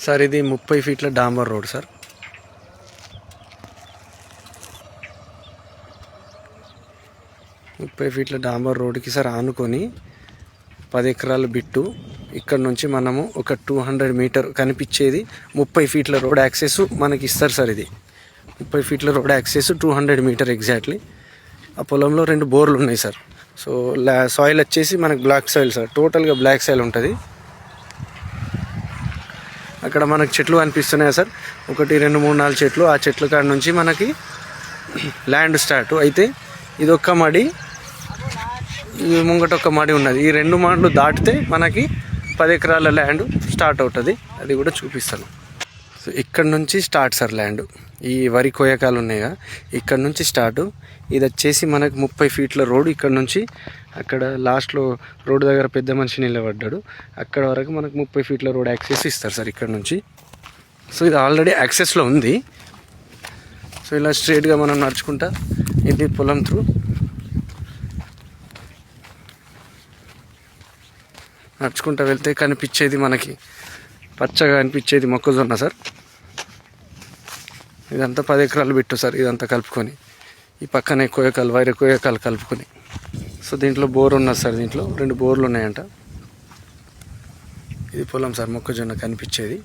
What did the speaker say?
Sir ఇది 30 ఫీట్ల డాంబర్ road sir. ముప్పై ఫీట్ల డాంబర్ రోడ్కి సార్ ఆనుకొని 10 ఎకరాల బిట్టు. ఇక్కడ నుంచి మనము ఒక 200 మీటర్ కనిపించేది 30 ఫీట్ల రోడ్ యాక్సెస్ మనకి ఇస్తారు సార్. ఇది 30 ఫీట్ల రోడ్ యాక్సెస్ 200 మీటర్ ఎగ్జాక్ట్లీ. ఆ పొలంలో 2 బోర్లు ఉన్నాయి సార్. సో సాయిల్ వచ్చేసి మనకు బ్లాక్ సాయిల్ సార్, టోటల్గా బ్లాక్ సాయిల్ ఉంటుంది. అక్కడ మనకు చెట్లు కనిపిస్తున్నాయి సార్, 1 2 3 4 చెట్లు. ఆ చెట్ల కాడ నుంచి మనకి ల్యాండ్ స్టార్ట్ అయితే ఇదొక్క మడి, ఈ ముంగట ఒక మడి ఉన్నది. ఈ 2 మాటలు దాటితే మనకి 10 ఎకరాల ల్యాండ్ స్టార్ట్ అవుతుంది. అది కూడా చూపిస్తాను. సో ఇక్కడ నుంచి స్టార్ట్ సార్ ల్యాండ్. ఈ వరి కోయకాలు ఉన్నాయిగా, ఇక్కడ నుంచి స్టార్ట్. ఇది వచ్చేసి మనకు 30 ఫీట్ల రోడ్. ఇక్కడ నుంచి అక్కడ లాస్ట్లో రోడ్డు దగ్గర పెద్ద మనిషి నిలబడ్డాడు, అక్కడ వరకు మనకు 30 ఫీట్ల రోడ్ యాక్సెస్ ఇస్తారు సార్ ఇక్కడ నుంచి. సో ఇది ఆల్రెడీ యాక్సెస్లో ఉంది. సో ఇలా స్ట్రైట్గా మనం నడుచుకుంటా ఇది పొలం త్రూ నడుచుకుంటూ వెళ్తే కనిపించేది మనకి పచ్చగా కనిపించేది మొక్కజొన్న సార్. ఇదంతా 10 ఎకరాలు బిట్టు సార్, ఇదంతా కలుపుకొని. ఈ పక్కనే కోయకాలు, వైర కోయకాలు కలుపుకొని. సో దీంట్లో బోర్ ఉన్నది సార్, దీంట్లో 2 బోర్లు ఉన్నాయంట. ఇది పొలం సార్ మొక్కజొన్న కనిపించేది.